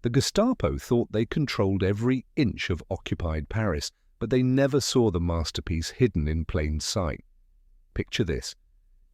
The Gestapo thought they controlled every inch of occupied Paris, but they never saw the masterpiece hidden in plain sight. Picture this.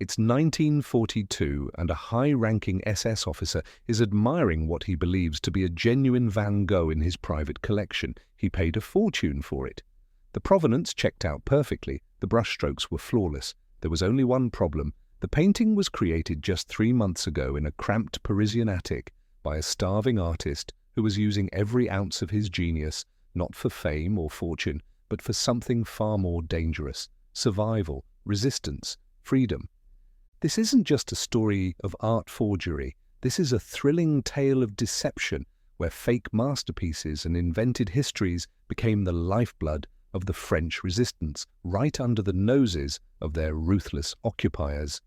It's 1942 and a high-ranking SS officer is admiring what he believes to be a genuine Van Gogh in his private collection. He paid a fortune for it. The provenance checked out perfectly. The brushstrokes were flawless. There was only one problem. The painting was created just 3 months ago in a cramped Parisian attic by a starving artist who was using every ounce of his genius, not for fame or fortune, but for something far more dangerous: survival, resistance, freedom. This isn't just a story of art forgery. This is a thrilling tale of deception where fake masterpieces and invented histories became the lifeblood of the French resistance, right under the noses of their ruthless occupiers.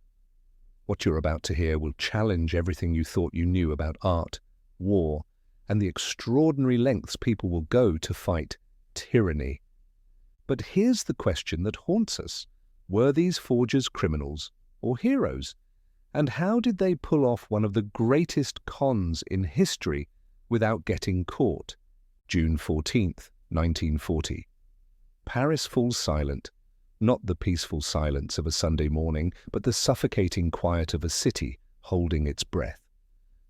What you're about to hear will challenge everything you thought you knew about art, war, and the extraordinary lengths people will go to fight tyranny. But here's the question that haunts us. Were these forgers criminals or heroes? And how did they pull off one of the greatest cons in history without getting caught? June 14th, 1940. Paris falls silent, not the peaceful silence of a Sunday morning, but the suffocating quiet of a city holding its breath.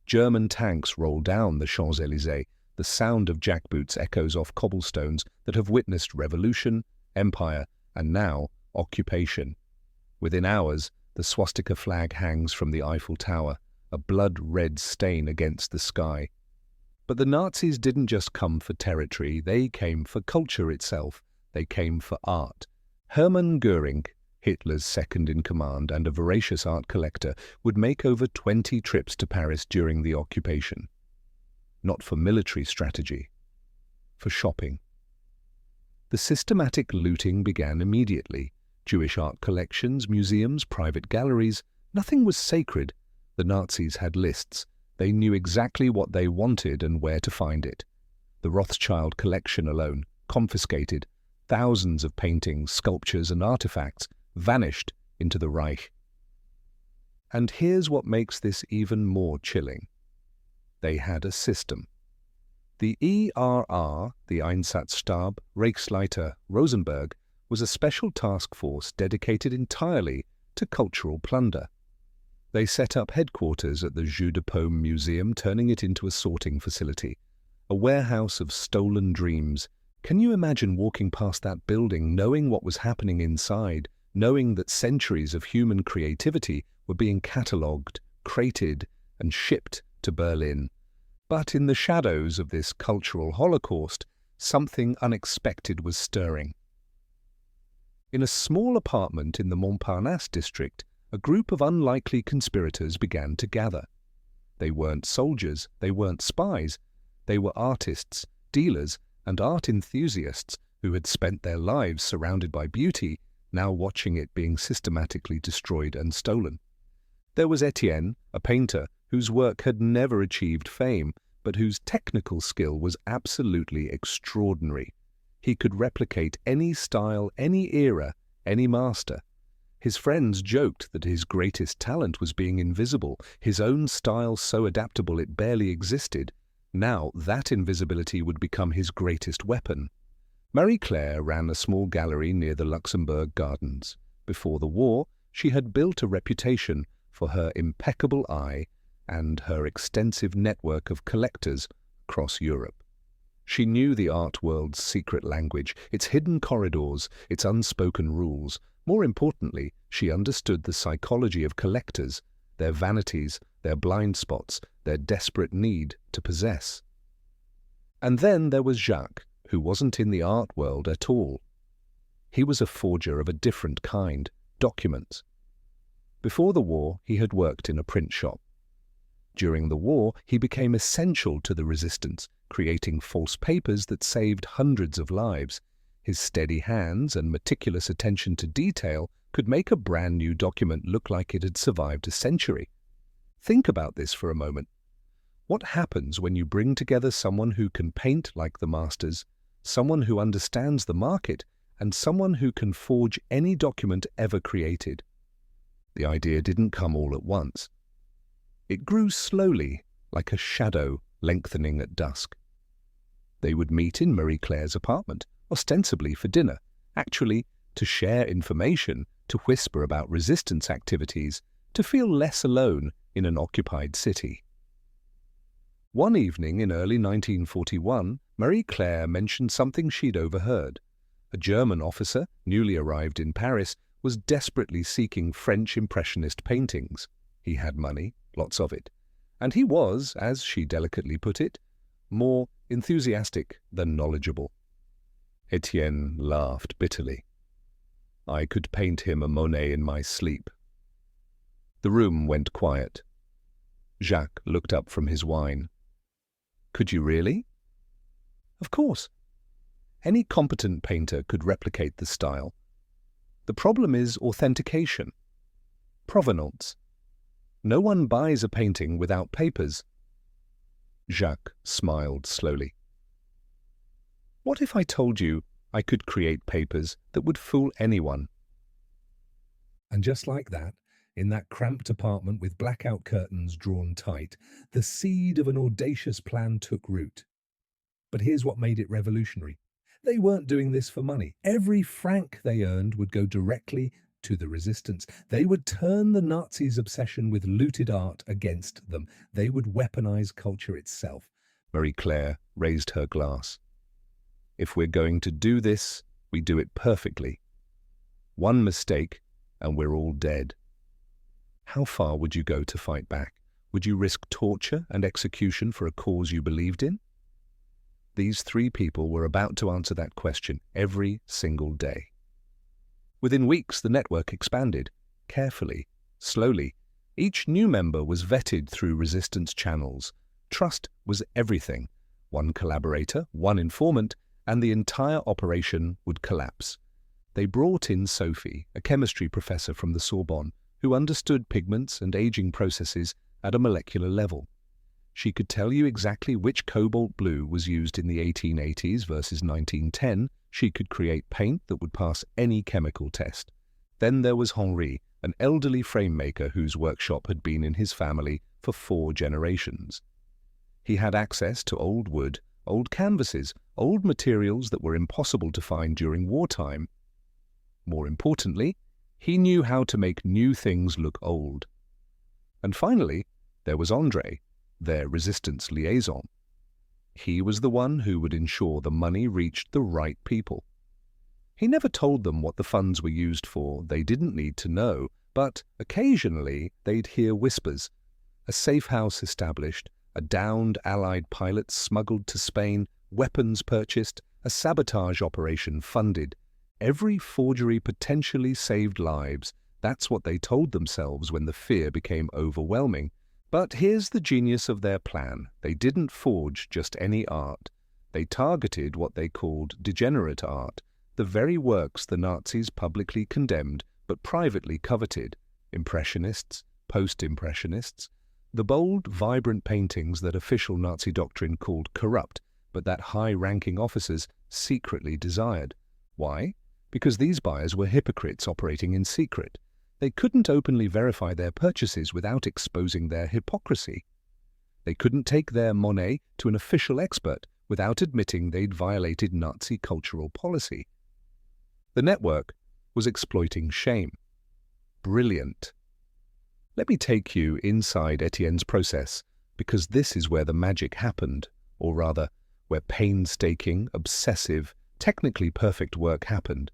German tanks roll down the Champs-Élysées. The sound of jackboots echoes off cobblestones that have witnessed revolution, empire, and now occupation. Within hours, the swastika flag hangs from the Eiffel Tower, a blood-red stain against the sky. But the Nazis didn't just come for territory, they came for culture itself. They came for art. Hermann Göring, Hitler's second-in-command and a voracious art collector, would make over 20 trips to Paris during the occupation. Not for military strategy, for shopping. The systematic looting began immediately. Jewish art collections, museums, private galleries, nothing was sacred. The Nazis had lists. They knew exactly what they wanted and where to find it. The Rothschild collection alone, confiscated. Thousands of paintings, sculptures, and artifacts vanished into the Reich. And here's what makes this even more chilling. They had a system. The ERR, the Einsatzstab Reichsleiter Rosenberg, was a special task force dedicated entirely to cultural plunder. They set up headquarters at the Jeu de Paume Museum, turning it into a sorting facility, a warehouse of stolen dreams. Can you imagine walking past that building, knowing what was happening inside, knowing that centuries of human creativity were being catalogued, crated, and shipped to Berlin? But in the shadows of this cultural holocaust, something unexpected was stirring. In a small apartment in the Montparnasse district, a group of unlikely conspirators began to gather. They weren't soldiers, they weren't spies. They were artists, dealers, and art enthusiasts who had spent their lives surrounded by beauty, now watching it being systematically destroyed and stolen. There was Etienne, a painter whose work had never achieved fame, but whose technical skill was absolutely extraordinary. He could replicate any style, any era, any master. His friends joked that his greatest talent was being invisible, his own style so adaptable it barely existed. Now that invisibility would become his greatest weapon. Marie-Claire ran a small gallery near the Luxembourg Gardens. Before the war, she had built a reputation for her impeccable eye and her extensive network of collectors across Europe. She knew the art world's secret language, its hidden corridors, its unspoken rules. More importantly, she understood the psychology of collectors, their vanities, their blind spots, their desperate need to possess. And then there was Jacques, who wasn't in the art world at all. He was a forger of a different kind, documents. Before the war, he had worked in a print shop. During the war, he became essential to the resistance, creating false papers that saved hundreds of lives. His steady hands and meticulous attention to detail could make a brand new document look like it had survived a century. Think about this for a moment. What happens when you bring together someone who can paint like the masters, someone who understands the market, and someone who can forge any document ever created? The idea didn't come all at once. It grew slowly, like a shadow lengthening at dusk. They would meet in Marie Claire's apartment, ostensibly for dinner, actually to share information, to whisper about resistance activities, to feel less alone in an occupied city. One evening in early 1941, Marie Claire mentioned something she'd overheard. A German officer, newly arrived in Paris, was desperately seeking French impressionist paintings. He had money, lots of it, and he was, as she delicately put it, more enthusiastic than knowledgeable. Etienne laughed bitterly. I could paint him a Monet in my sleep. The room went quiet. Jacques looked up from his wine. Could you really? Of course. Any competent painter could replicate the style. The problem is authentication, provenance. No one buys a painting without papers. Jacques smiled slowly. What if I told you I could create papers that would fool anyone? And just like that, in that cramped apartment with blackout curtains drawn tight, the seed of an audacious plan took root. But here's what made it revolutionary. They weren't doing this for money. Every franc they earned would go directly to the resistance. They would turn the Nazis' obsession with looted art against them. They would weaponize culture itself. Marie Claire raised her glass. If we're going to do this, we do it perfectly. One mistake, and we're all dead. How far would you go to fight back? Would you risk torture and execution for a cause you believed in? These three people were about to answer that question every single day. Within weeks, the network expanded, carefully, slowly. Each new member was vetted through resistance channels. Trust was everything. One collaborator, one informant, and the entire operation would collapse. They brought in Sophie, a chemistry professor from the Sorbonne, who understood pigments and aging processes at a molecular level. She could tell you exactly which cobalt blue was used in the 1880s versus 1910. She could create paint that would pass any chemical test. Then there was Henri, an elderly frame maker whose workshop had been in his family for 4 generations. He had access to old wood, old canvases, old materials that were impossible to find during wartime. More importantly, he knew how to make new things look old. And finally, there was André, their resistance liaison. He was the one who would ensure the money reached the right people. He never told them what the funds were used for. They didn't need to know, but occasionally they'd hear whispers. A safe house established, a downed Allied pilot smuggled to Spain, weapons purchased, a sabotage operation funded. Every forgery potentially saved lives. That's what they told themselves when the fear became overwhelming. But here's the genius of their plan. They didn't forge just any art. They targeted what they called degenerate art, the very works the Nazis publicly condemned but privately coveted. Impressionists, post-impressionists, the bold, vibrant paintings that official Nazi doctrine called corrupt, but that high-ranking officers secretly desired. Why? Because these buyers were hypocrites operating in secret. They couldn't openly verify their purchases without exposing their hypocrisy. They couldn't take their Monet to an official expert without admitting they'd violated Nazi cultural policy. The network was exploiting shame. Brilliant. Let me take you inside Etienne's process, because this is where the magic happened, or rather, where painstaking, obsessive, technically perfect work happened.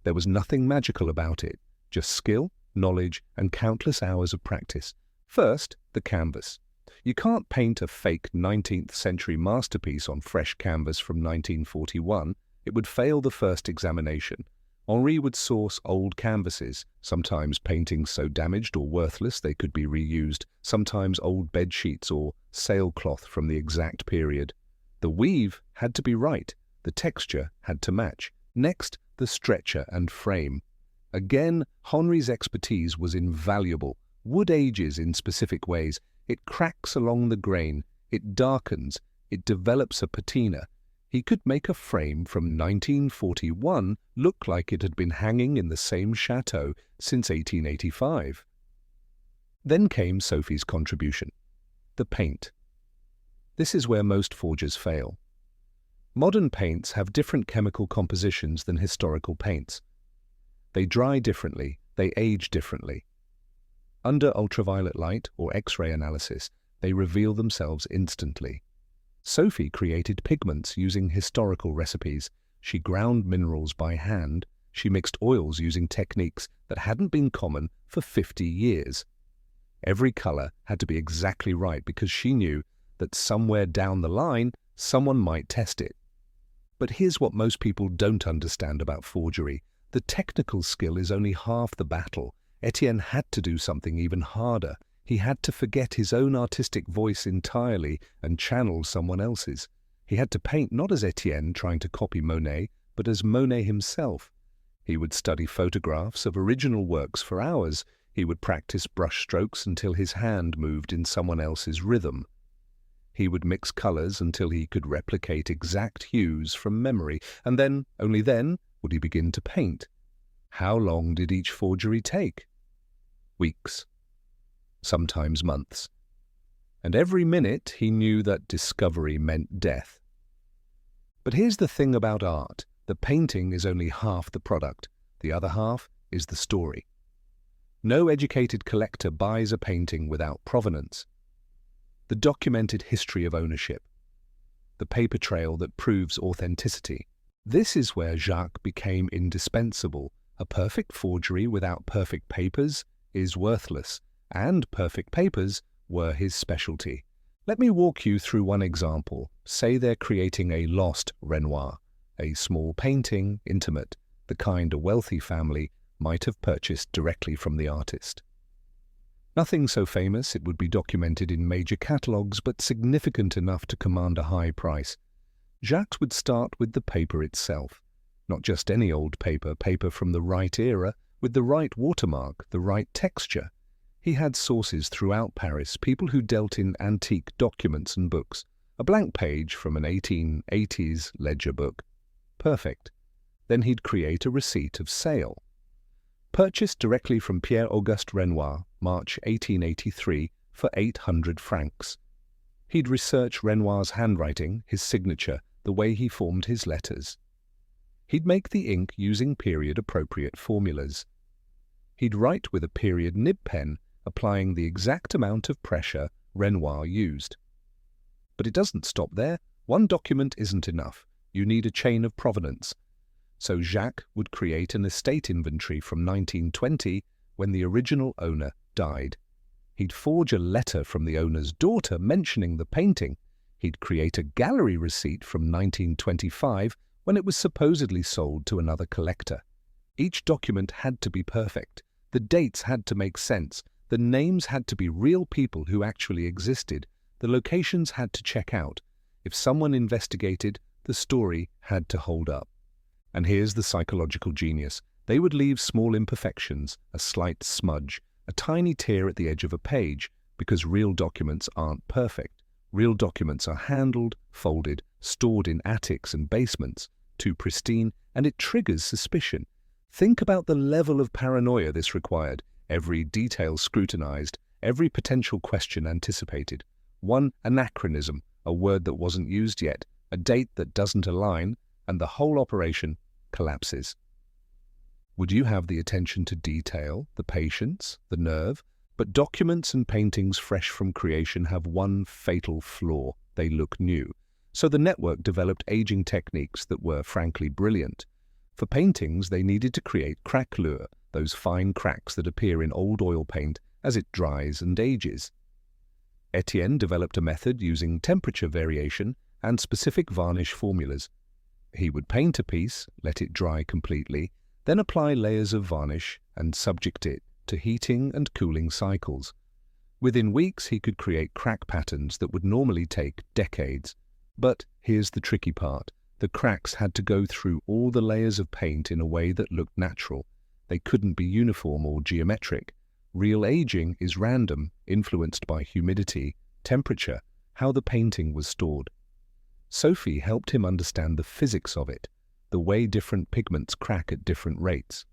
There was nothing magical about it, just skill, knowledge, and countless hours of practice. First, the canvas. You can't paint a fake 19th century masterpiece on fresh canvas from 1941. It would fail the first examination. Henri would source old canvases, sometimes paintings so damaged or worthless they could be reused, sometimes old bed sheets or sailcloth from the exact period. The weave had to be right, the texture had to match. Next, the stretcher and frame. Again, Henri's expertise was invaluable. Wood ages in specific ways. It cracks along the grain, it darkens, it develops a patina. He could make a frame from 1941 look like it had been hanging in the same chateau since 1885. Then came Sophie's contribution, the paint. This is where most forgers fail. Modern paints have different chemical compositions than historical paints. They dry differently, they age differently. Under ultraviolet light or X-ray analysis, they reveal themselves instantly. Sophie created pigments using historical recipes. She ground minerals by hand. She mixed oils using techniques that hadn't been common for 50 years. Every color had to be exactly right because she knew that somewhere down the line, someone might test it. But here's what most people don't understand about forgery. The technical skill is only half the battle. Etienne had to do something even harder. He had to forget his own artistic voice entirely and channel someone else's. He had to paint not as Etienne trying to copy Monet, but as Monet himself. He would study photographs of original works for hours. He would practice brush strokes until his hand moved in someone else's rhythm. He would mix colors until he could replicate exact hues from memory, and then, only then, would he begin to paint. How long did each forgery take? Weeks, sometimes months. And every minute he knew that discovery meant death. But here's the thing about art. The painting is only half the product. The other half is the story. No educated collector buys a painting without provenance. The documented history of ownership. The paper trail that proves authenticity. This is where Jacques became indispensable. A perfect forgery without perfect papers is worthless, and perfect papers were his specialty. Let me walk you through one example. Say they're creating a lost Renoir, a small painting, intimate, the kind a wealthy family might have purchased directly from the artist. Nothing so famous it would be documented in major catalogues, but significant enough to command a high price. Jacques would start with the paper itself. Not just any old paper, paper from the right era, with the right watermark, the right texture. He had sources throughout Paris, people who dealt in antique documents and books. A blank page from an 1880s ledger book. Perfect. Then he'd create a receipt of sale. Purchased directly from Pierre-Auguste Renoir, March 1883, for 800 francs. He'd research Renoir's handwriting, his signature, the way he formed his letters. He'd make the ink using period-appropriate formulas. He'd write with a period nib pen, applying the exact amount of pressure Renoir used. But it doesn't stop there. One document isn't enough. You need a chain of provenance. So Jacques would create an estate inventory from 1920 when the original owner died. He'd forge a letter from the owner's daughter mentioning the painting. He'd create a gallery receipt from 1925 when it was supposedly sold to another collector. Each document had to be perfect. The dates had to make sense. The names had to be real people who actually existed. The locations had to check out. If someone investigated, the story had to hold up. And here's the psychological genius. They would leave small imperfections, a slight smudge, a tiny tear at the edge of a page, because real documents aren't perfect. Real documents are handled, folded, stored in attics and basements, too pristine, and it triggers suspicion. Think about the level of paranoia this required. Every detail scrutinized, every potential question anticipated. One anachronism, a word that wasn't used yet, a date that doesn't align, and the whole operation collapses. Would you have the attention to detail, the patience, the nerve? But documents and paintings fresh from creation have one fatal flaw. They look new. So the network developed aging techniques that were frankly brilliant. For paintings, they needed to create craquelure, those fine cracks that appear in old oil paint as it dries and ages. Etienne developed a method using temperature variation and specific varnish formulas. He would paint a piece, let it dry completely, then apply layers of varnish and subject it to heating and cooling cycles. Within weeks, he could create crack patterns that would normally take decades. But here's the tricky part. The cracks had to go through all the layers of paint in a way that looked natural. They couldn't be uniform or geometric. Real aging is random, influenced by humidity, temperature, how the painting was stored. Sophie helped him understand the physics of it, the way different pigments crack at different rates.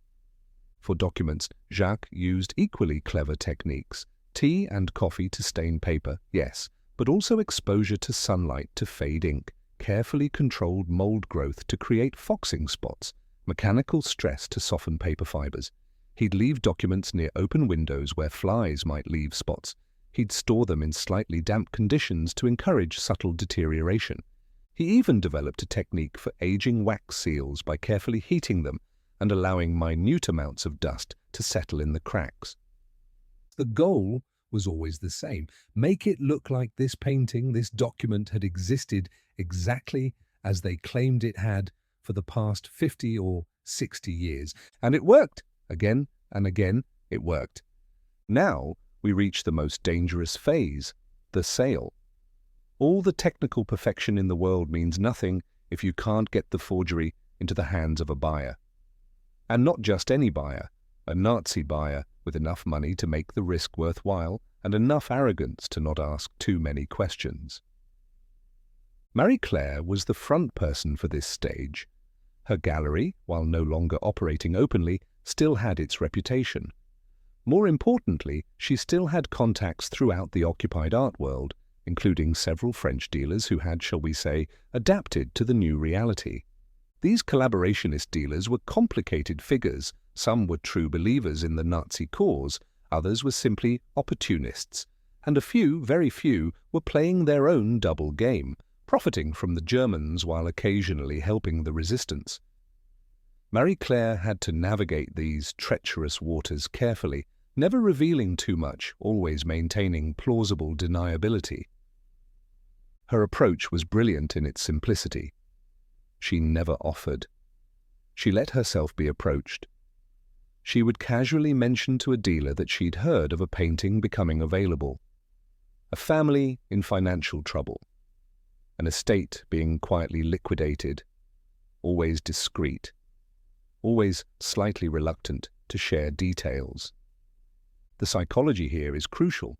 For documents, Jacques used equally clever techniques. Tea and coffee to stain paper, yes, but also exposure to sunlight to fade ink, carefully controlled mold growth to create foxing spots, mechanical stress to soften paper fibers. He'd leave documents near open windows where flies might leave spots. He'd store them in slightly damp conditions to encourage subtle deterioration. He even developed a technique for aging wax seals by carefully heating them and allowing minute amounts of dust to settle in the cracks. The goal was always the same: make it look like this painting, this document had existed exactly as they claimed it had for the past 50 or 60 years. And it worked. Again and again, it worked. Now we reach the most dangerous phase, the sale. All the technical perfection in the world means nothing if you can't get the forgery into the hands of a buyer. And not just any buyer, a Nazi buyer with enough money to make the risk worthwhile and enough arrogance to not ask too many questions. Marie Claire was the front person for this stage. Her gallery, while no longer operating openly, still had its reputation. More importantly, she still had contacts throughout the occupied art world, including several French dealers who had, shall we say, adapted to the new reality. These collaborationist dealers were complicated figures. Some were true believers in the Nazi cause, others were simply opportunists, and a few, very few, were playing their own double game, profiting from the Germans while occasionally helping the resistance. Marie Claire had to navigate these treacherous waters carefully, never revealing too much, always maintaining plausible deniability. Her approach was brilliant in its simplicity. She never offered. She let herself be approached. She would casually mention to a dealer that she'd heard of a painting becoming available, a family in financial trouble, an estate being quietly liquidated, always discreet, always slightly reluctant to share details. The psychology here is crucial.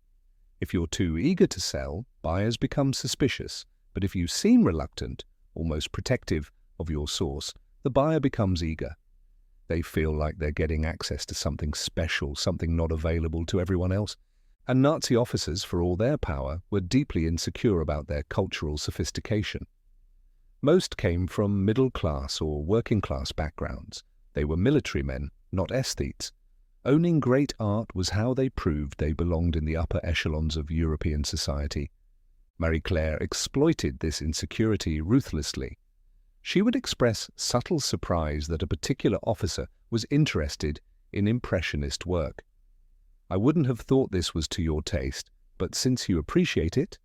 If you're too eager to sell, buyers become suspicious, but if you seem reluctant, almost protective of your source, the buyer becomes eager. They feel like they're getting access to something special, something not available to everyone else. And Nazi officers, for all their power, were deeply insecure about their cultural sophistication. Most came from middle-class or working-class backgrounds. They were military men, not aesthetes. Owning great art was how they proved they belonged in the upper echelons of European society. Marie Claire exploited this insecurity ruthlessly. She would express subtle surprise that a particular officer was interested in impressionist work. "I wouldn't have thought this was to your taste, but since you appreciate it,"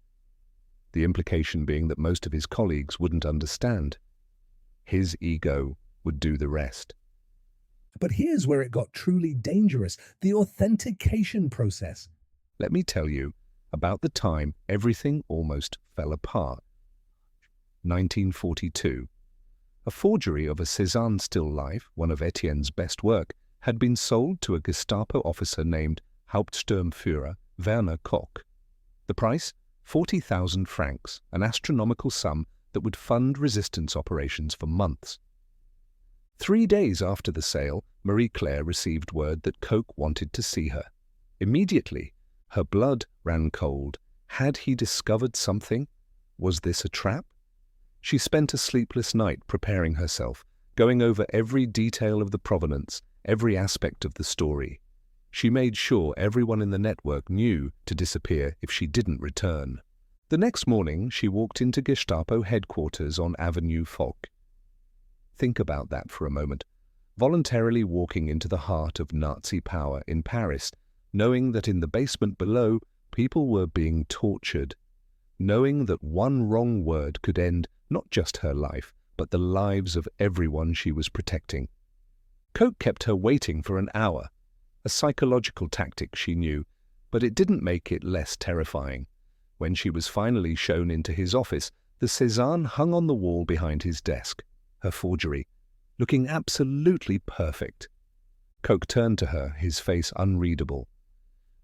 the implication being that most of his colleagues wouldn't understand. His ego would do the rest. But here's where it got truly dangerous: the authentication process. Let me tell you about the time everything almost fell apart. 1942. A forgery of a Cézanne still life, one of Etienne's best work, had been sold to a Gestapo officer named Hauptsturmführer Werner Koch. The price? 40,000 francs, an astronomical sum that would fund resistance operations for months. 3 days after the sale, Marie Claire received word that Koch wanted to see her. Immediately, her blood ran cold. Had he discovered something? Was this a trap? She spent a sleepless night preparing herself, going over every detail of the provenance, every aspect of the story. She made sure everyone in the network knew to disappear if she didn't return. The next morning, she walked into Gestapo headquarters on Avenue Foch. Think about that for a moment. Voluntarily walking into the heart of Nazi power in Paris, knowing that in the basement below, people were being tortured, knowing that one wrong word could end not just her life, but the lives of everyone she was protecting. Koch kept her waiting for an hour, a psychological tactic she knew, but it didn't make it less terrifying. When she was finally shown into his office, the Cézanne hung on the wall behind his desk, her forgery, looking absolutely perfect. Koch turned to her, his face unreadable.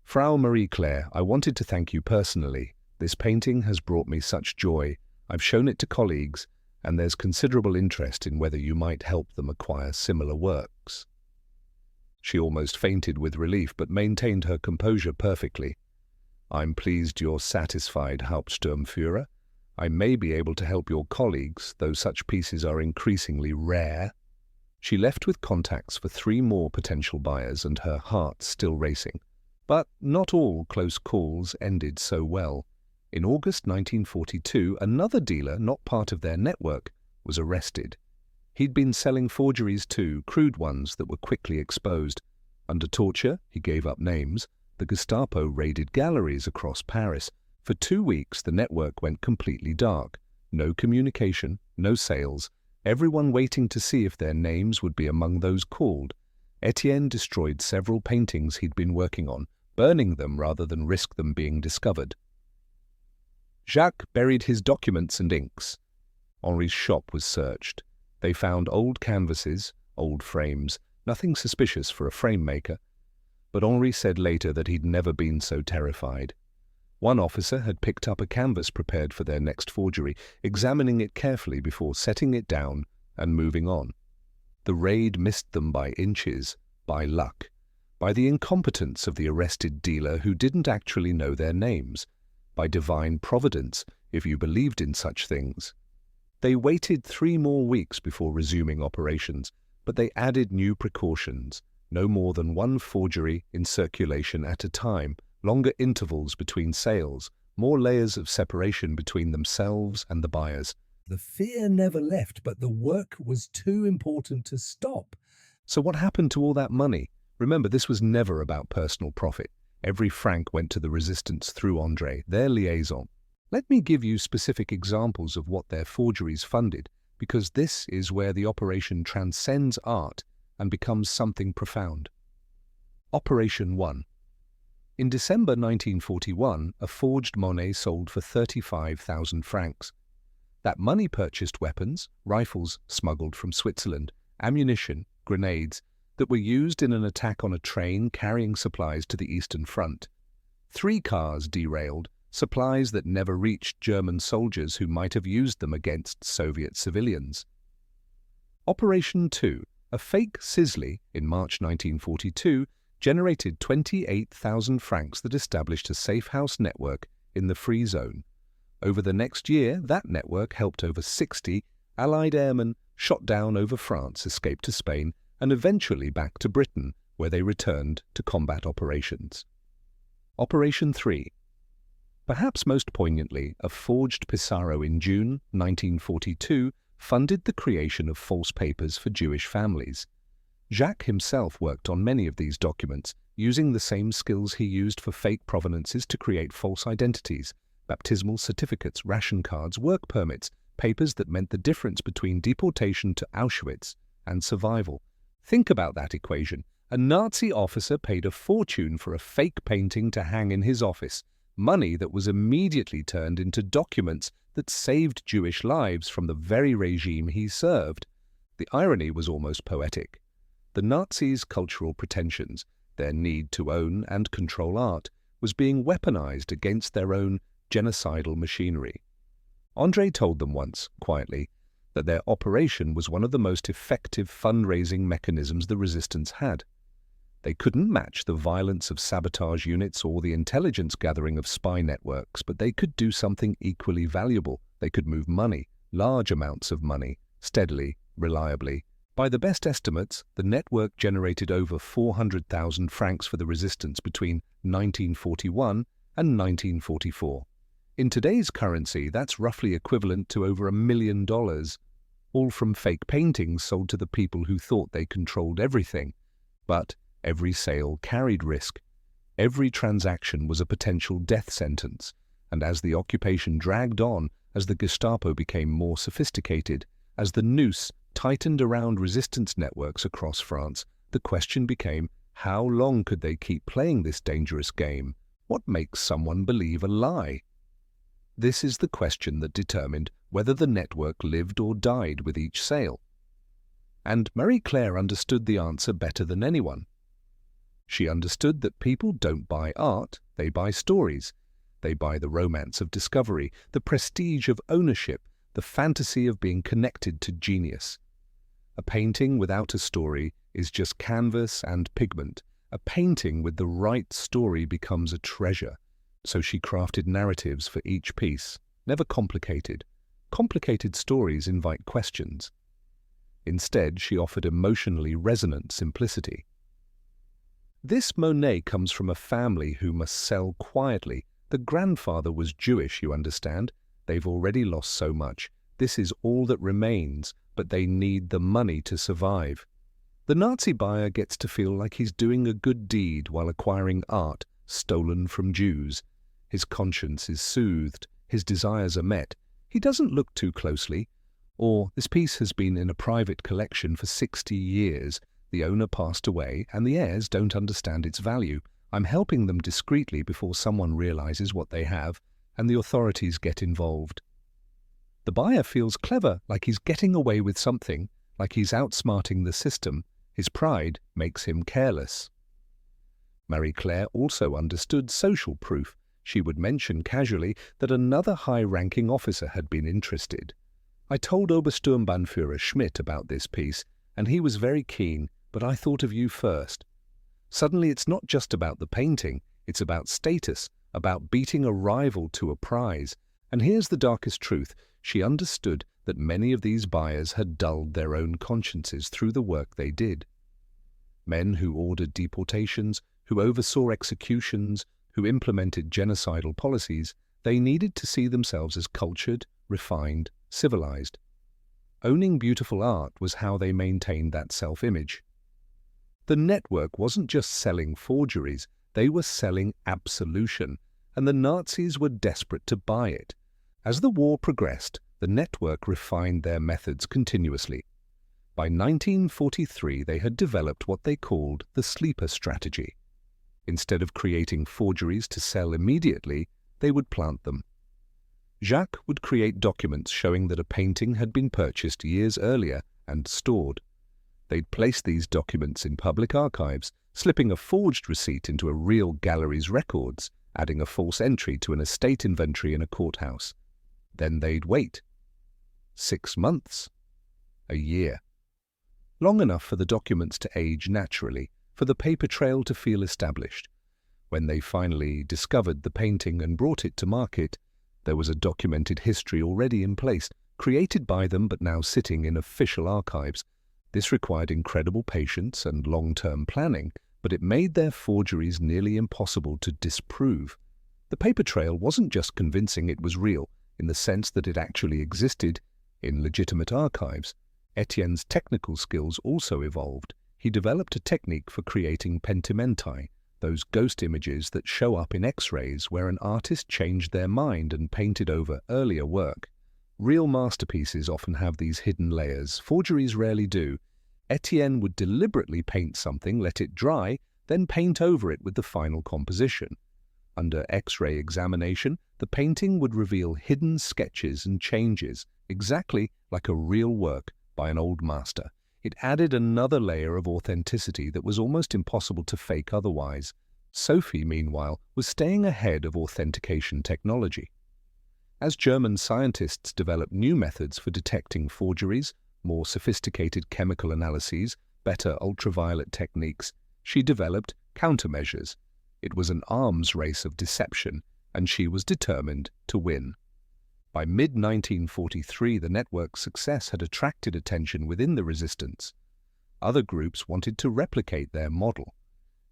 "Frau Marie Claire, I wanted to thank you personally. This painting has brought me such joy. I've shown it to colleagues, and there's considerable interest in whether you might help them acquire similar works." She almost fainted with relief, but maintained her composure perfectly. I'm pleased you're satisfied, Hauptsturmführer. I may be able to help your colleagues, though such pieces are increasingly rare. She left with contacts for 3 more potential buyers and her heart still racing. But not all close calls ended so well. In August 1942, another dealer, not part of their network, was arrested. He'd been selling forgeries too, crude ones that were quickly exposed. Under torture, he gave up names. The Gestapo raided galleries across Paris. For 2 weeks, the network went completely dark. No communication, no sales. Everyone waiting to see if their names would be among those called. Etienne destroyed several paintings he'd been working on, burning them rather than risk them being discovered. Jacques buried his documents and inks. Henri's shop was searched. They found old canvases, old frames, nothing suspicious for a frame maker. But Henri said later that he'd never been so terrified. One officer had picked up a canvas prepared for their next forgery, examining it carefully before setting it down and moving on. The raid missed them by inches, by luck, by the incompetence of the arrested dealer who didn't actually know their names, by divine providence, if you believed in such things. They waited 3 more weeks before resuming operations, but they added new precautions, no more than 1 forgery in circulation at a time, longer intervals between sales, more layers of separation between themselves and the buyers. The fear never left, but the work was too important to stop. So what happened to all that money? Remember, this was never about personal profit. Every franc went to the resistance through André, their liaison. Let me give you specific examples of what their forgeries funded, because this is where the operation transcends art and becomes something profound. Operation 1. In December 1941, a forged Monet sold for 35,000 francs. That money purchased weapons, rifles smuggled from Switzerland, ammunition, grenades, that were used in an attack on a train carrying supplies to the Eastern Front. 3 cars derailed, supplies that never reached German soldiers who might have used them against Soviet civilians. Operation 2, a fake Sisley, in March 1942, generated 28,000 francs that established a safe house network in the Free Zone. Over the next year, that network helped over 60 Allied airmen shot down over France, escaped to Spain, and eventually back to Britain, where they returned to combat operations. Operation 3. Perhaps most poignantly, a forged Pissarro in June 1942 funded the creation of false papers for Jewish families. Jacques himself worked on many of these documents, using the same skills he used for fake provenances to create false identities, baptismal certificates, ration cards, work permits, papers that meant the difference between deportation to Auschwitz and survival. Think about that equation. A Nazi officer paid a fortune for a fake painting to hang in his office, money that was immediately turned into documents that saved Jewish lives from the very regime he served. The irony was almost poetic. The Nazis' cultural pretensions, their need to own and control art, was being weaponized against their own genocidal machinery. André told them once, quietly, that their operation was one of the most effective fundraising mechanisms the resistance had. They couldn't match the violence of sabotage units or the intelligence gathering of spy networks, but they could do something equally valuable. They could move money, large amounts of money, steadily, reliably. By the best estimates, the network generated over 400,000 francs for the resistance between 1941 and 1944. In today's currency, that's roughly equivalent to over $1 million, all from fake paintings sold to the people who thought they controlled everything. But every sale carried risk. Every transaction was a potential death sentence, and as the occupation dragged on, as the Gestapo became more sophisticated, as the noose tightened around resistance networks across France, the question became, how long could they keep playing this dangerous game? What makes someone believe a lie? This is the question that determined whether the network lived or died with each sale. And Marie-Claire understood the answer better than anyone. She understood that people don't buy art, they buy stories. They buy the romance of discovery, the prestige of ownership, the fantasy of being connected to genius. A painting without a story is just canvas and pigment. A painting with the right story becomes a treasure. So she crafted narratives for each piece, never complicated. Complicated stories invite questions. Instead, she offered emotionally resonant simplicity. This Monet comes from a family who must sell quietly. The grandfather was Jewish, you understand. They've already lost so much. This is all that remains, but they need the money to survive. The Nazi buyer gets to feel like he's doing a good deed while acquiring art stolen from Jews. His conscience is soothed, his desires are met. He doesn't look too closely. Or, this piece has been in a private collection for 60 years. The owner passed away, and the heirs don't understand its value. I'm helping them discreetly before someone realizes what they have, and the authorities get involved. The buyer feels clever, like he's getting away with something, like he's outsmarting the system. His pride makes him careless. Marie-Claire also understood social proof. She would mention casually that another high-ranking officer had been interested. I told Obersturmbannführer Schmidt about this piece, and he was very keen, but I thought of you first. Suddenly it's not just about the painting, it's about status, about beating a rival to a prize. And here's the darkest truth. She understood that many of these buyers had dulled their own consciences through the work they did. Men who ordered deportations, who oversaw executions, who implemented genocidal policies, they needed to see themselves as cultured, refined, civilized. Owning beautiful art was how they maintained that self-image. The network wasn't just selling forgeries, they were selling absolution, and the Nazis were desperate to buy it. As the war progressed, the network refined their methods continuously. By 1943, they had developed what they called the sleeper strategy. Instead of creating forgeries to sell immediately, they would plant them. Jacques would create documents showing that a painting had been purchased years earlier and stored. They'd place these documents in public archives, slipping a forged receipt into a real gallery's records, adding a false entry to an estate inventory in a courthouse. Then they'd wait. 6 months. A year. Long enough for the documents to age naturally, for the paper trail to feel established. When they finally discovered the painting and brought it to market, there was a documented history already in place, created by them but now sitting in official archives. This required incredible patience and long-term planning, but it made their forgeries nearly impossible to disprove. The paper trail wasn't just convincing it was real, in the sense that it actually existed in legitimate archives. Etienne's technical skills also evolved. He developed a technique for creating pentimenti, those ghost images that show up in X-rays where an artist changed their mind and painted over earlier work. Real masterpieces often have these hidden layers. Forgeries rarely do. Etienne would deliberately paint something, let it dry, then paint over it with the final composition. Under X-ray examination, the painting would reveal hidden sketches and changes, exactly like a real work by an old master. It added another layer of authenticity that was almost impossible to fake otherwise. Sophie, meanwhile, was staying ahead of authentication technology. As German scientists developed new methods for detecting forgeries, more sophisticated chemical analyses, better ultraviolet techniques, she developed countermeasures. It was an arms race of deception, and she was determined to win. By mid-1943, the network's success had attracted attention within the resistance. Other groups wanted to replicate their model.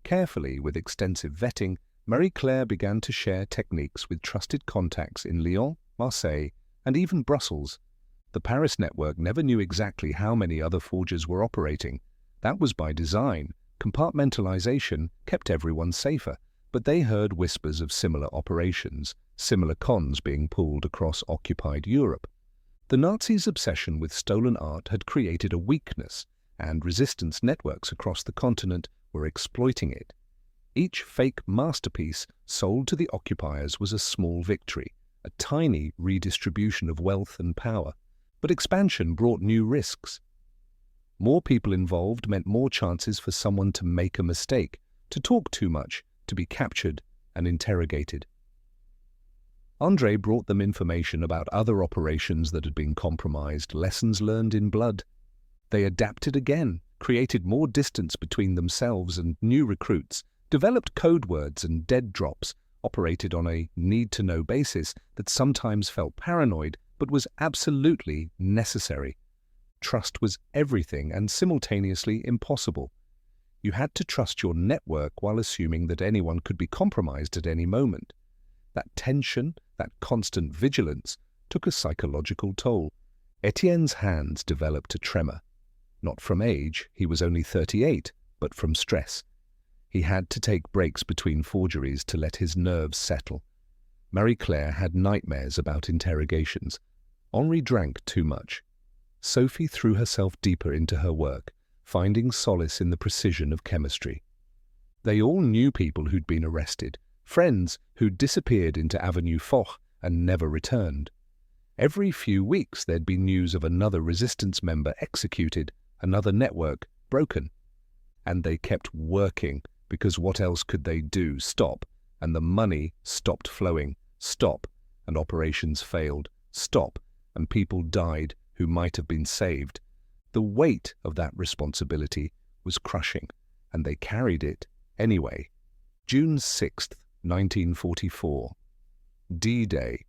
Carefully, with extensive vetting, Marie-Claire began to share techniques with trusted contacts in Lyon, Marseille, and even Brussels. The Paris network never knew exactly how many other forgers were operating. That was by design. Compartmentalization kept everyone safer, but they heard whispers of similar operations, similar cons being pulled across occupied Europe. The Nazis' obsession with stolen art had created a weakness, and resistance networks across the continent were exploiting it. Each fake masterpiece sold to the occupiers was a small victory, a tiny redistribution of wealth and power. But expansion brought new risks. More people involved meant more chances for someone to make a mistake, to talk too much, to be captured and interrogated. André brought them information about other operations that had been compromised, lessons learned in blood. They adapted again, created more distance between themselves and new recruits, developed code words and dead drops, operated on a need-to-know basis that sometimes felt paranoid but was absolutely necessary. Trust was everything and simultaneously impossible. You had to trust your network while assuming that anyone could be compromised at any moment. That tension, that constant vigilance, took a psychological toll. Etienne's hands developed a tremor. Not from age, he was only 38, but from stress. He had to take breaks between forgeries to let his nerves settle. Marie-Claire had nightmares about interrogations. Henri drank too much. Sophie threw herself deeper into her work, finding solace in the precision of chemistry. They all knew people who'd been arrested, friends who'd disappeared into Avenue Foch and never returned. Every few weeks there'd be news of another resistance member executed, another network broken. And they kept working, because what else could they do? Stop, and the money stopped flowing. Stop, and operations failed. Stop, and people died who might have been saved. The weight of that responsibility was crushing, and they carried it anyway. June 6th, 1944. D-Day.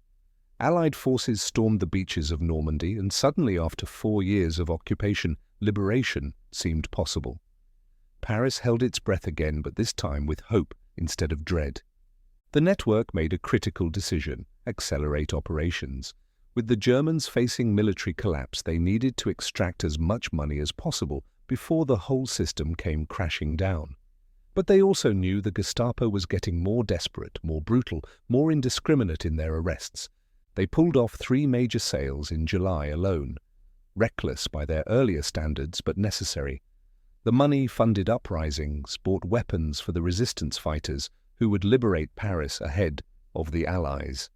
Allied forces stormed the beaches of Normandy, and suddenly, after 4 years of occupation, liberation seemed possible. Paris held its breath again, but this time with hope instead of dread. The network made a critical decision: accelerate operations. With the Germans facing military collapse, they needed to extract as much money as possible before the whole system came crashing down. But they also knew the Gestapo was getting more desperate, more brutal, more indiscriminate in their arrests. They pulled off 3 major sales in July alone. Reckless by their earlier standards, but necessary. The money funded uprisings, bought weapons for the resistance fighters who would liberate Paris ahead of the Allies.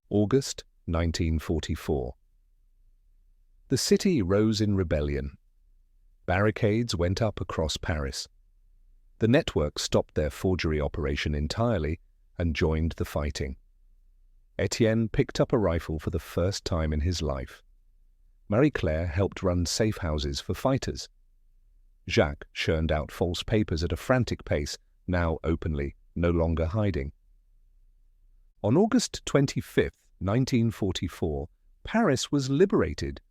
August 1944. The city rose in rebellion. Barricades went up across Paris. The network stopped their forgery operation entirely and joined the fighting. Etienne picked up a rifle for the first time in his life. Marie-Claire helped run safe houses for fighters. Jacques churned out false papers at a frantic pace, now openly, no longer hiding. On August 25th, 1944, Paris was liberated.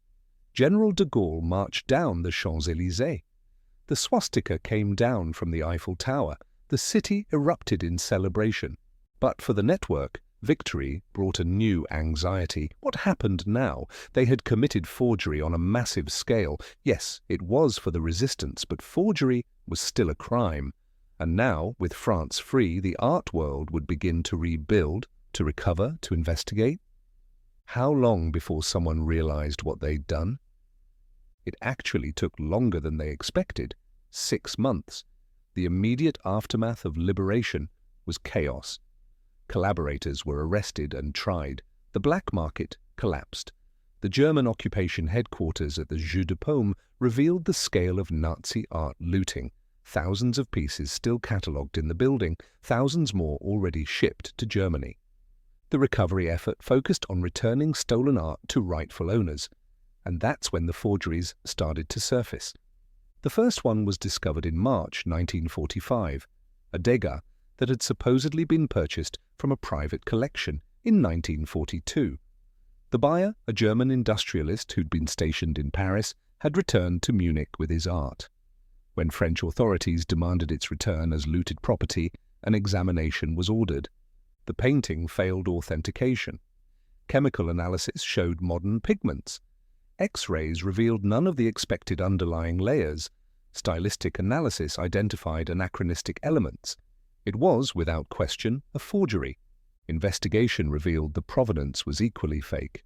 General de Gaulle marched down the Champs-Élysées. The swastika came down from the Eiffel Tower. The city erupted in celebration. But for the network, victory brought a new anxiety. What happened now? They had committed forgery on a massive scale. Yes, it was for the resistance, but forgery was still a crime. And now, with France free, the art world would begin to rebuild, to recover, to investigate. How long before someone realized what they'd done? It actually took longer than they expected. 6 months. The immediate aftermath of liberation was chaos. Collaborators were arrested and tried. The black market collapsed. The German occupation headquarters at the Jeu de Paume revealed the scale of Nazi art looting. Thousands of pieces still catalogued in the building, thousands more already shipped to Germany. The recovery effort focused on returning stolen art to rightful owners, and that's when the forgeries started to surface. The first one was discovered in March 1945, a Degas that had supposedly been purchased from a private collection in 1942. The buyer, a German industrialist who'd been stationed in Paris, had returned to Munich with his art. When French authorities demanded its return as looted property, an examination was ordered. The painting failed authentication. Chemical analysis showed modern pigments. X-rays revealed none of the expected underlying layers. Stylistic analysis identified anachronistic elements. It was, without question, a forgery. Investigation revealed the provenance was equally fake.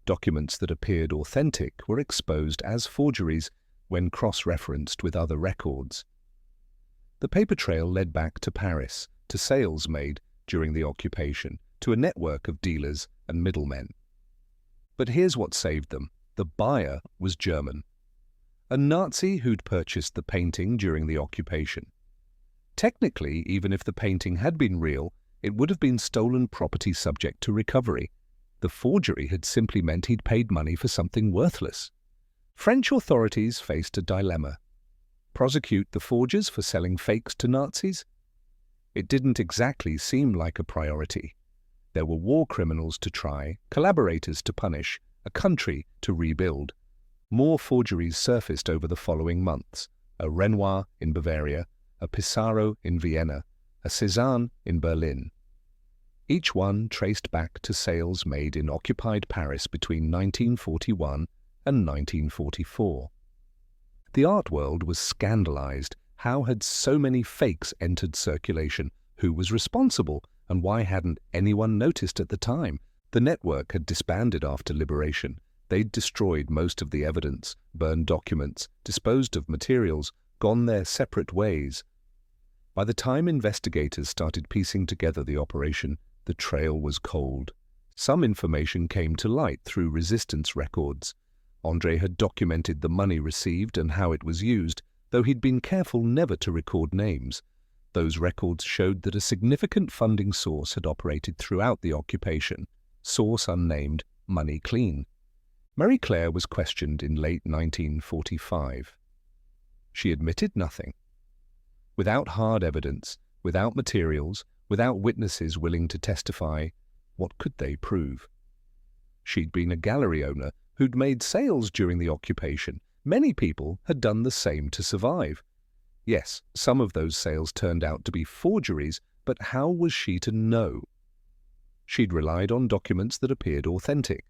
Documents that appeared authentic were exposed as forgeries when cross-referenced with other records. The paper trail led back to Paris, to sales made during the occupation, to a network of dealers and middlemen. But here's what saved them. The buyer was German. A Nazi who'd purchased the painting during the occupation. Technically, even if the painting had been real, it would have been stolen property subject to recovery. The forgery had simply meant he'd paid money for something worthless. French authorities faced a dilemma. Prosecute the forgers for selling fakes to Nazis? It didn't exactly seem like a priority. There were war criminals to try, collaborators to punish, a country to rebuild. More forgeries surfaced over the following months: a Renoir in Bavaria, a Pissarro in Vienna, a Cézanne in Berlin. Each one traced back to sales made in occupied Paris between 1941 and 1944. The art world was scandalized. How had so many fakes entered circulation? Who was responsible? And why hadn't anyone noticed at the time? The network had disbanded after liberation. They'd destroyed most of the evidence, burned documents, disposed of materials, gone their separate ways. By the time investigators started piecing together the operation, the trail was cold. Some information came to light through resistance records. André had documented the money received and how it was used, though he'd been careful never to record names. Those records showed that a significant funding source had operated throughout the occupation. Source unnamed, money clean. Marie Claire was questioned in late 1945. She admitted nothing. Without hard evidence, without materials, without witnesses willing to testify, what could they prove? She'd been a gallery owner who'd made sales during the occupation. Many people had done the same to survive. Yes, some of those sales turned out to be forgeries, but how was she to know? She'd relied on documents that appeared authentic.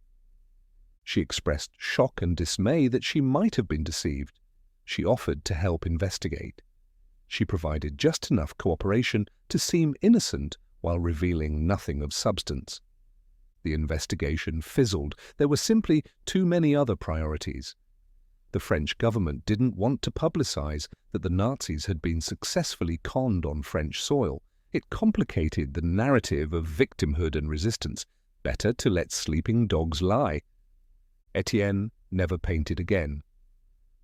She expressed shock and dismay that she might have been deceived. She offered to help investigate. She provided just enough cooperation to seem innocent while revealing nothing of substance. The investigation fizzled. There were simply too many other priorities. The French government didn't want to publicize that the Nazis had been successfully conned on French soil. It complicated the narrative of victimhood and resistance. Better to let sleeping dogs lie. Etienne never painted again.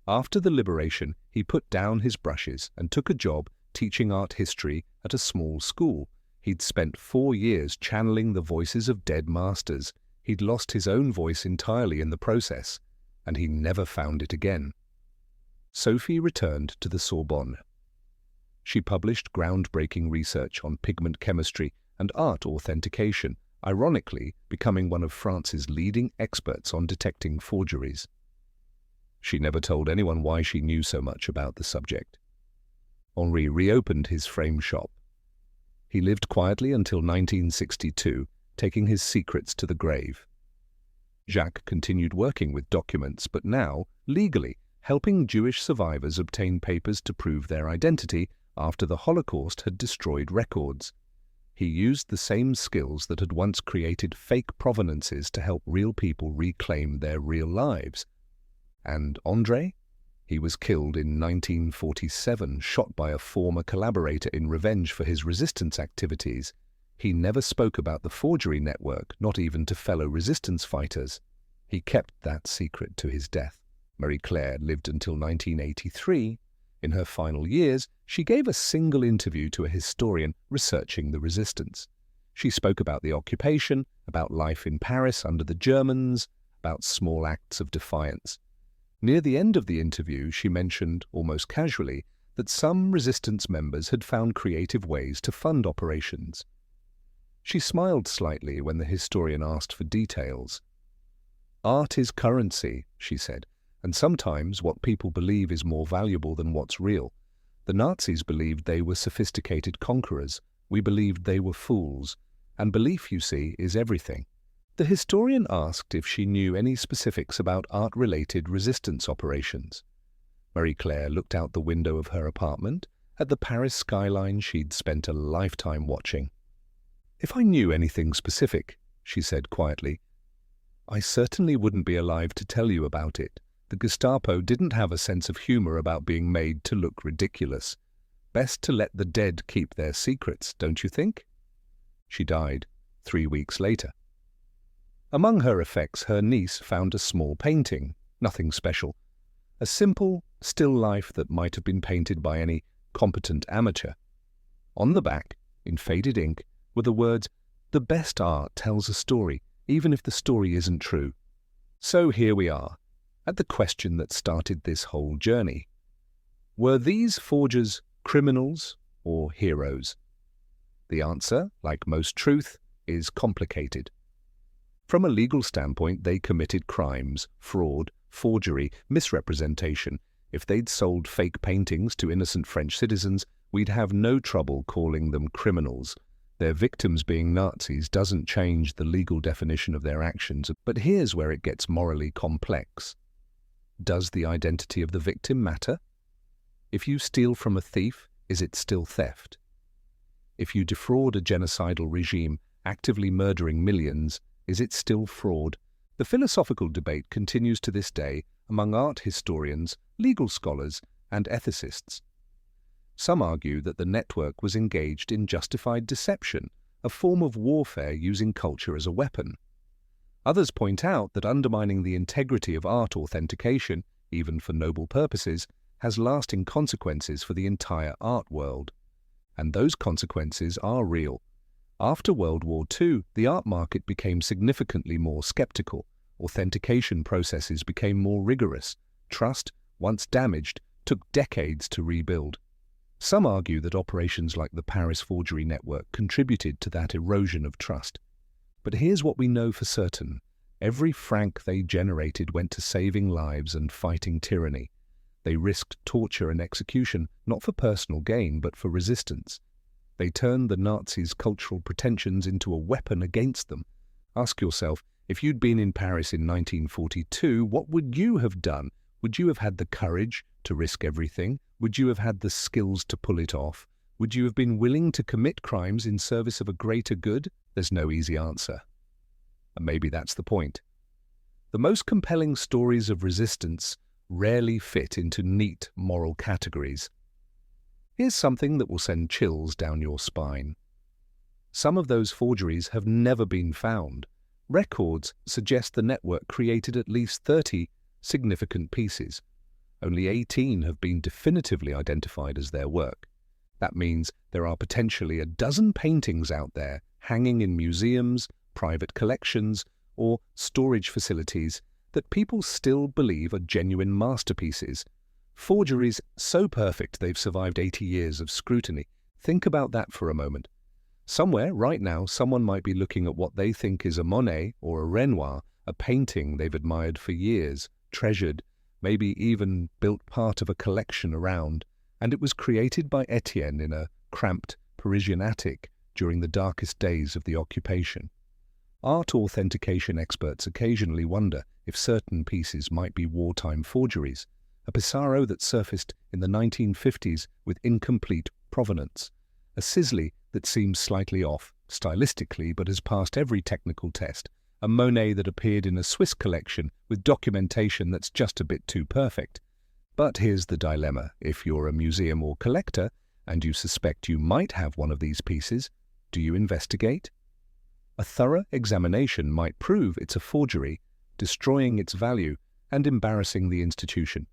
After the liberation, he put down his brushes and took a job teaching art history at a small school. He'd spent 4 years channeling the voices of dead masters. He'd lost his own voice entirely in the process, and he never found it again. Sophie returned to the Sorbonne. She published groundbreaking research on pigment chemistry and art authentication, ironically becoming one of France's leading experts on detecting forgeries. She never told anyone why she knew so much about the subject. Henri reopened his frame shop. He lived quietly until 1962, taking his secrets to the grave. Jacques continued working with documents, but now, legally, helping Jewish survivors obtain papers to prove their identity after the Holocaust had destroyed records. He used the same skills that had once created fake provenances to help real people reclaim their real lives. And André? He was killed in 1947, shot by a former collaborator in revenge for his resistance activities. He never spoke about the forgery network, not even to fellow resistance fighters. He kept that secret to his death. Marie Claire lived until 1983. In her final years, she gave a single interview to a historian researching the resistance. She spoke about the occupation, about life in Paris under the Germans, about small acts of defiance. Near the end of the interview, she mentioned, almost casually, that some resistance members had found creative ways to fund operations. She smiled slightly when the historian asked for details. "Art is currency," she said, "and sometimes what people believe is more valuable than what's real. The Nazis believed they were sophisticated conquerors. We believed they were fools. And belief, you see, is everything." The historian asked if she knew any specifics about art-related resistance operations. Marie Claire looked out the window of her apartment at the Paris skyline she'd spent a lifetime watching. "If I knew anything specific," she said quietly, "I certainly wouldn't be alive to tell you about it. The Gestapo didn't have a sense of humor about being made to look ridiculous. Best to let the dead keep their secrets, don't you think?" She died 3 weeks later. Among her effects, her niece found a small painting, nothing special. A simple, still life that might have been painted by any competent amateur. On the back, in faded ink, were the words, "The best art tells a story, even if the story isn't true." So here we are, at the question that started this whole journey. Were these forgers criminals or heroes? The answer, like most truth, is complicated. From a legal standpoint, they committed crimes, fraud, forgery, misrepresentation. If they'd sold fake paintings to innocent French citizens, we'd have no trouble calling them criminals. Their victims being Nazis doesn't change the legal definition of their actions, but here's where it gets morally complex. Does the identity of the victim matter? If you steal from a thief, is it still theft? If you defraud a genocidal regime, actively murdering millions, is it still fraud? The philosophical debate continues to this day among art historians, legal scholars, and ethicists. Some argue that the network was engaged in justified deception, a form of warfare using culture as a weapon. Others point out that undermining the integrity of art authentication, even for noble purposes, has lasting consequences for the entire art world. And those consequences are real. After World War II, the art market became significantly more skeptical. Authentication processes became more rigorous. Trust, once damaged, took decades to rebuild. Some argue that operations like the Paris Forgery Network contributed to that erosion of trust. But here's what we know for certain. Every franc they generated went to saving lives and fighting tyranny. They risked torture and execution, not for personal gain, but for resistance. They turned the Nazis' cultural pretensions into a weapon against them. Ask yourself, if you'd been in Paris in 1942, what would you have done? Would you have had the courage to risk everything? Would you have had the skills to pull it off? Would you have been willing to commit crimes in service of a greater good? There's no easy answer. And maybe that's the point. The most compelling stories of resistance rarely fit into neat moral categories. Here's something that will send chills down your spine. Some of those forgeries have never been found. Records suggest the network created at least 30 significant pieces. Only 18 have been definitively identified as their work. That means there are potentially a dozen paintings out there hanging in museums, private collections, or storage facilities that people still believe are genuine masterpieces. Forgeries so perfect they've survived 80 years of scrutiny. Think about that for a moment. Somewhere, right now, someone might be looking at what they think is a Monet or a Renoir, a painting they've admired for years, treasured, maybe even built part of a collection around, and it was created by Etienne in a cramped Parisian attic during the darkest days of the occupation. Art authentication experts occasionally wonder if certain pieces might be wartime forgeries, a Pissarro that surfaced in the 1950s with incomplete provenance, a Sisley that seems slightly off stylistically but has passed every technical test, a Monet that appeared in a Swiss collection with documentation that's just a bit too perfect. But here's the dilemma. If you're a museum or collector and you suspect you might have one of these pieces, do you investigate? A thorough examination might prove it's a forgery, destroying its value and embarrassing the institution.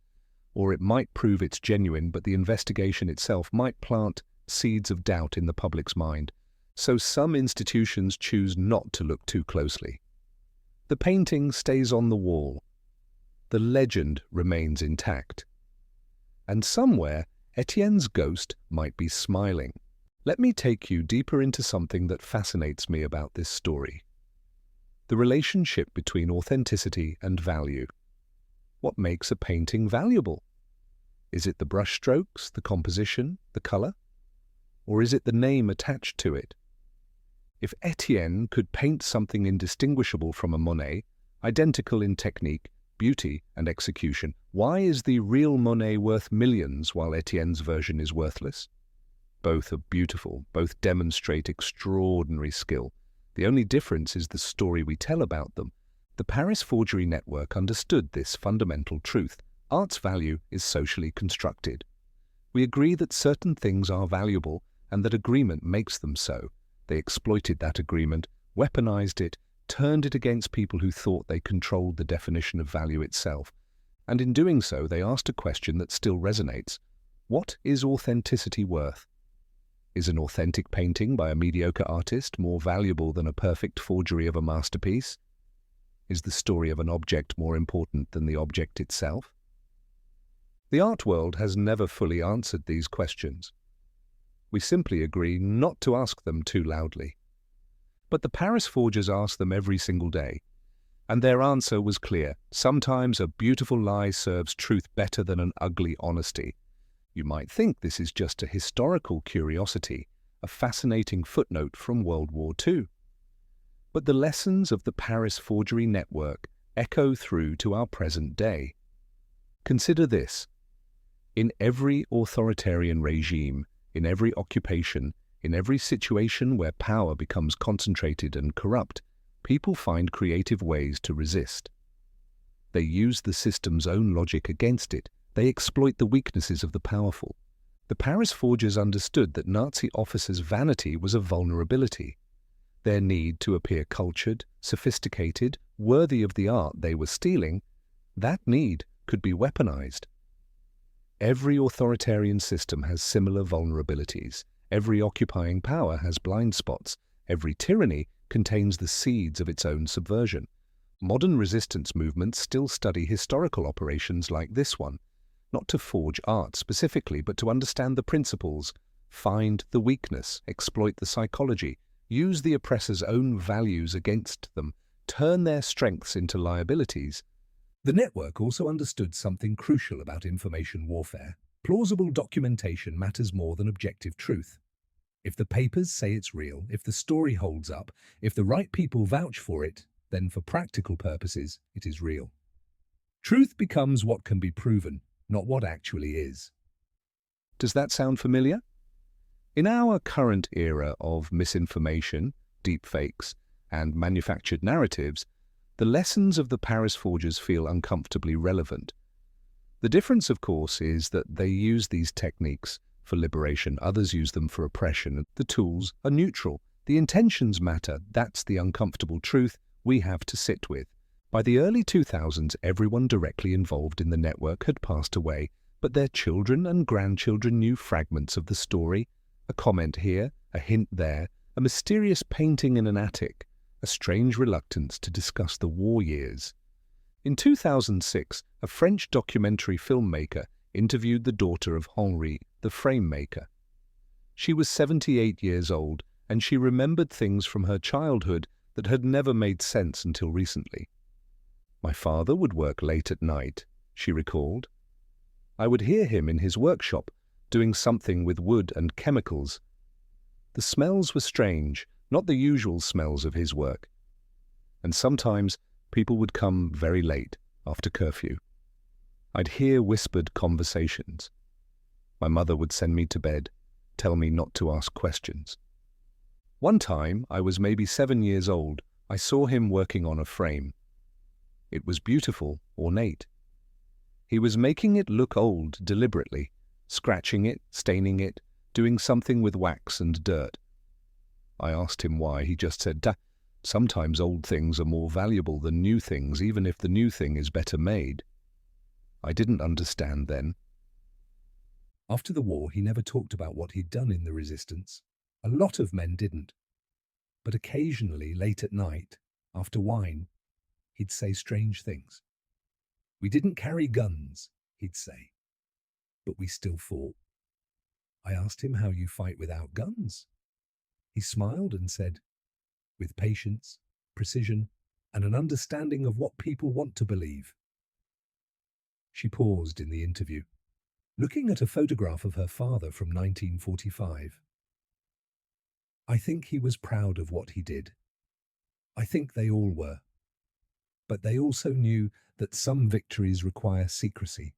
Or it might prove it's genuine, but the investigation itself might plant seeds of doubt in the public's mind. So some institutions choose not to look too closely. The painting stays on the wall. The legend remains intact. And somewhere, Etienne's ghost might be smiling. Let me take you deeper into something that fascinates me about this story. The relationship between authenticity and value. What makes a painting valuable? Is it the brushstrokes, the composition, the color? Or is it the name attached to it? If Etienne could paint something indistinguishable from a Monet, identical in technique, beauty, and execution, why is the real Monet worth millions while Etienne's version is worthless? Both are beautiful, both demonstrate extraordinary skill. The only difference is the story we tell about them. The Paris Forgery Network understood this fundamental truth. Art's value is socially constructed. We agree that certain things are valuable and that agreement makes them so. They exploited that agreement, weaponized it, turned it against people who thought they controlled the definition of value itself. And in doing so, they asked a question that still resonates. What is authenticity worth? Is an authentic painting by a mediocre artist more valuable than a perfect forgery of a masterpiece? Is the story of an object more important than the object itself? The art world has never fully answered these questions. We simply agree not to ask them too loudly. But the Paris forgers asked them every single day, and their answer was clear. Sometimes a beautiful lie serves truth better than an ugly honesty. You might think this is just a historical curiosity, a fascinating footnote from World War II. But the lessons of the Paris forgery network echo through to our present day. Consider this. In every authoritarian regime, in every occupation, in every situation where power becomes concentrated and corrupt, people find creative ways to resist. They use the system's own logic against it. They exploit the weaknesses of the powerful. The Paris forgers understood that Nazi officers' vanity was a vulnerability. Their need to appear cultured, sophisticated, worthy of the art they were stealing, that need could be weaponized. Every authoritarian system has similar vulnerabilities. Every occupying power has blind spots. Every tyranny contains the seeds of its own subversion. Modern resistance movements still study historical operations like this one, not to forge art specifically, but to understand the principles, find the weakness, exploit the psychology, use the oppressor's own values against them, turn their strengths into liabilities. The network also understood something crucial about information warfare. Plausible documentation matters more than objective truth. If the papers say it's real, if the story holds up, if the right people vouch for it, then for practical purposes, it is real. Truth becomes what can be proven, not what actually is. Does that sound familiar? In our current era of misinformation, deepfakes, and manufactured narratives, the lessons of the Paris forgers feel uncomfortably relevant. The difference, of course, is that they use these techniques for liberation, others use them for oppression. The tools are neutral. The intentions matter. That's the uncomfortable truth we have to sit with. By the early 2000s, everyone directly involved in the network had passed away, but their children and grandchildren knew fragments of the story, a comment here, a hint there, a mysterious painting in an attic, a strange reluctance to discuss the war years. In 2006, a French documentary filmmaker interviewed the daughter of Henri, the frame maker. She was 78 years old, and she remembered things from her childhood that had never made sense until recently. My father would work late at night, she recalled. I would hear him in his workshop, doing something with wood and chemicals. The smells were strange, not the usual smells of his work. And sometimes people would come very late, after curfew. I'd hear whispered conversations. My mother would send me to bed, tell me not to ask questions. One time, I was maybe 7 years old, I saw him working on a frame. It was beautiful, ornate. He was making it look old deliberately, scratching it, staining it, doing something with wax and dirt. I asked him why. He just said, sometimes old things are more valuable than new things, even if the new thing is better made. I didn't understand then. After the war, he never talked about what he'd done in the resistance. A lot of men didn't. But occasionally, late at night, after wine, he'd say strange things. We didn't carry guns, he'd say, but we still fought. I asked him how you fight without guns. He smiled and said, with patience, precision, and an understanding of what people want to believe. She paused in the interview, looking at a photograph of her father from 1945. I think he was proud of what he did. I think they all were. But they also knew that some victories require secrecy,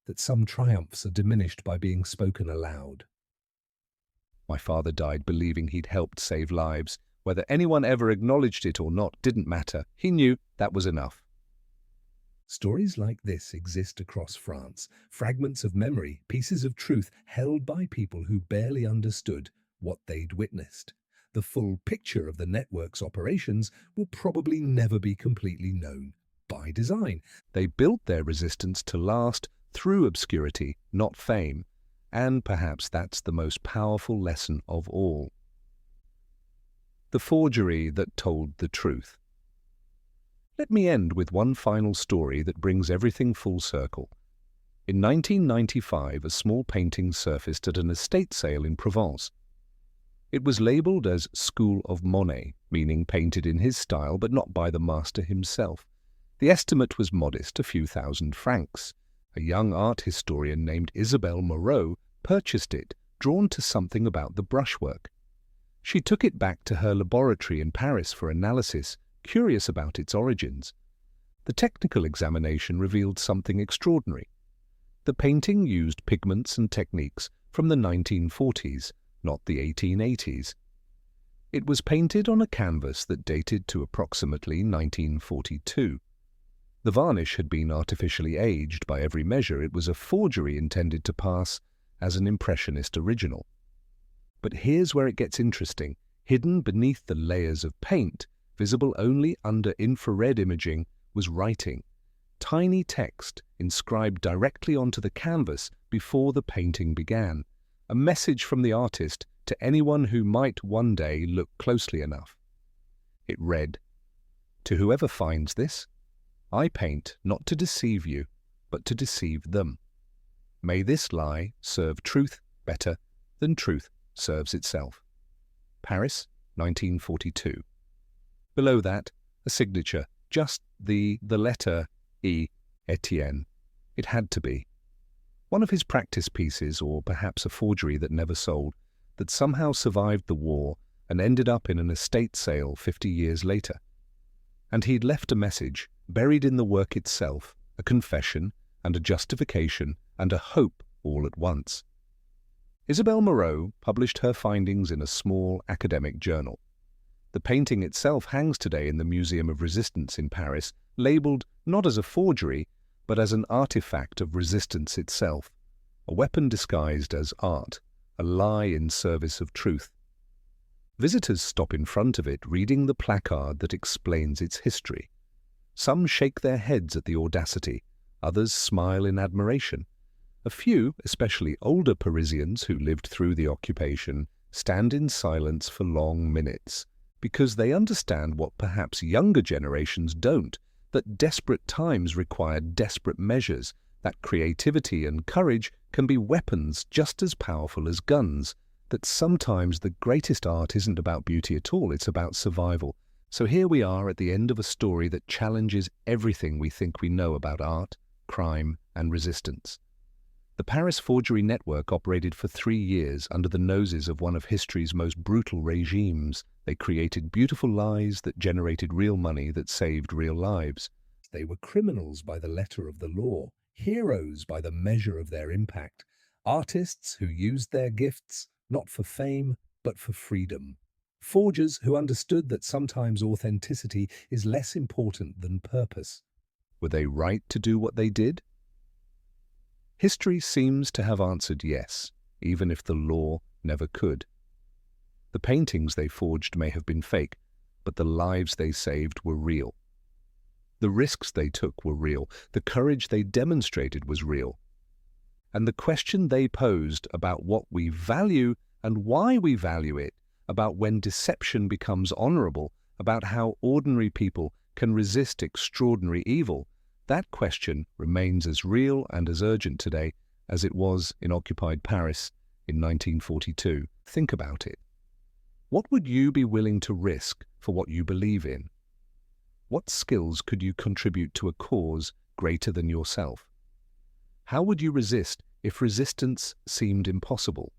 that some triumphs are diminished by being spoken aloud. My father died believing he'd helped save lives. Whether anyone ever acknowledged it or not didn't matter. He knew that was enough. Stories like this exist across France, fragments of memory, pieces of truth held by people who barely understood what they'd witnessed. The full picture of the network's operations will probably never be completely known by design. They built their resistance to last through obscurity, not fame. And perhaps that's the most powerful lesson of all. The forgery that told the truth. Let me end with one final story that brings everything full circle. In 1995, a small painting surfaced at an estate sale in Provence. It was labelled as School of Monet, meaning painted in his style but not by the master himself. The estimate was modest, a few thousand francs. A young art historian named Isabelle Moreau purchased it, drawn to something about the brushwork. She took it back to her laboratory in Paris for analysis, curious about its origins. The technical examination revealed something extraordinary. The painting used pigments and techniques from the 1940s, not the 1880s. It was painted on a canvas that dated to approximately 1942. The varnish had been artificially aged by every measure. It was a forgery intended to pass as an impressionist original. But here's where it gets interesting. Hidden beneath the layers of paint, visible only under infrared imaging, was writing. Tiny text inscribed directly onto the canvas before the painting began. A message from the artist to anyone who might one day look closely enough. It read, "To whoever finds this, I paint not to deceive you, but to deceive them. May this lie serve truth better than truth serves itself." Paris, 1942. Below that, a signature, just the letter E, Etienne. It had to be. One of his practice pieces, or perhaps a forgery that never sold, that somehow survived the war and ended up in an estate sale 50 years later. And he'd left a message, buried in the work itself, a confession and a justification and a hope all at once. Isabelle Moreau published her findings in a small academic journal. The painting itself hangs today in the Museum of Resistance in Paris, labelled not as a forgery, but as an artifact of resistance itself, a weapon disguised as art, a lie in service of truth. Visitors stop in front of it, reading the placard that explains its history. Some shake their heads at the audacity, others smile in admiration. A few, especially older Parisians who lived through the occupation, stand in silence for long minutes, because they understand what perhaps younger generations don't, that desperate times require desperate measures, that creativity and courage can be weapons just as powerful as guns, that sometimes the greatest art isn't about beauty at all, it's about survival. So here we are at the end of a story that challenges everything we think we know about art, crime, and resistance. The Paris Forgery Network operated for 3 years under the noses of one of history's most brutal regimes. They created beautiful lies that generated real money that saved real lives. They were criminals by the letter of the law, heroes by the measure of their impact, artists who used their gifts not for fame, but for freedom. Forgers who understood that sometimes authenticity is less important than purpose. Were they right to do what they did? History seems to have answered yes, even if the law never could. The paintings they forged may have been fake, but the lives they saved were real. The risks they took were real. The courage they demonstrated was real. And the question they posed about what we value and why we value it, about when deception becomes honorable, about how ordinary people can resist extraordinary evil, that question remains as real and as urgent today as it was in occupied Paris in 1942. Think about it. What would you be willing to risk for what you believe in? What skills could you contribute to a cause greater than yourself? How would you resist if resistance seemed impossible?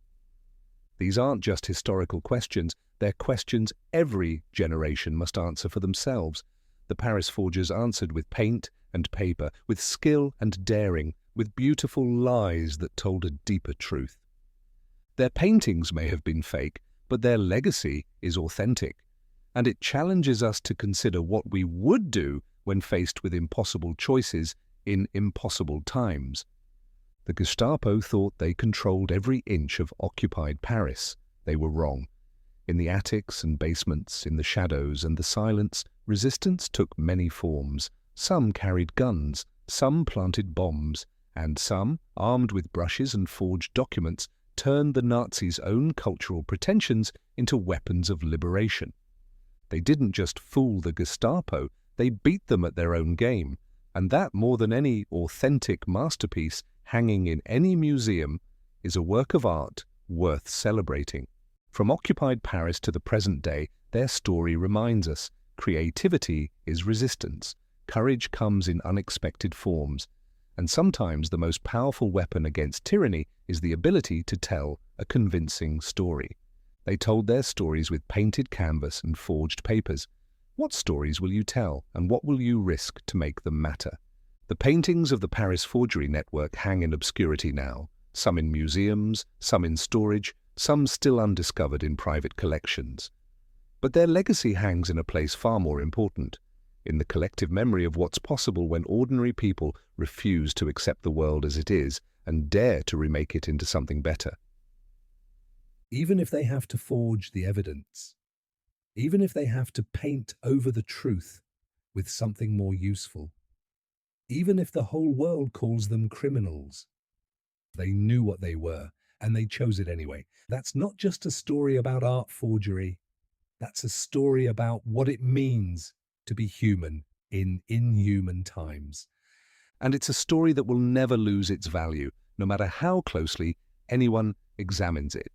These aren't just historical questions, they're questions every generation must answer for themselves. The Paris forgers answered with paint and paper, with skill and daring, with beautiful lies that told a deeper truth. Their paintings may have been fake, but their legacy is authentic, and it challenges us to consider what we would do when faced with impossible choices in impossible times. The Gestapo thought they controlled every inch of occupied Paris. They were wrong. In the attics and basements, in the shadows and the silence, resistance took many forms. Some carried guns, some planted bombs, and some, armed with brushes and forged documents, turned the Nazis' own cultural pretensions into weapons of liberation. They didn't just fool the Gestapo, they beat them at their own game, and that, more than any authentic masterpiece, hanging in any museum is a work of art worth celebrating. From occupied Paris to the present day, their story reminds us creativity is resistance, courage comes in unexpected forms, and sometimes the most powerful weapon against tyranny is the ability to tell a convincing story. They told their stories with painted canvas and forged papers. What stories will you tell, and what will you risk to make them matter? The paintings of the Paris Forgery network hang in obscurity now, some in museums, some in storage, some still undiscovered in private collections. But their legacy hangs in a place far more important, in the collective memory of what's possible when ordinary people refuse to accept the world as it is and dare to remake it into something better. Even if they have to forge the evidence, even if they have to paint over the truth with something more useful, even if the whole world calls them criminals, they knew what they were, and they chose it anyway. That's not just a story about art forgery. That's a story about what it means to be human in inhuman times. And it's a story that will never lose its value, no matter how closely anyone examines it.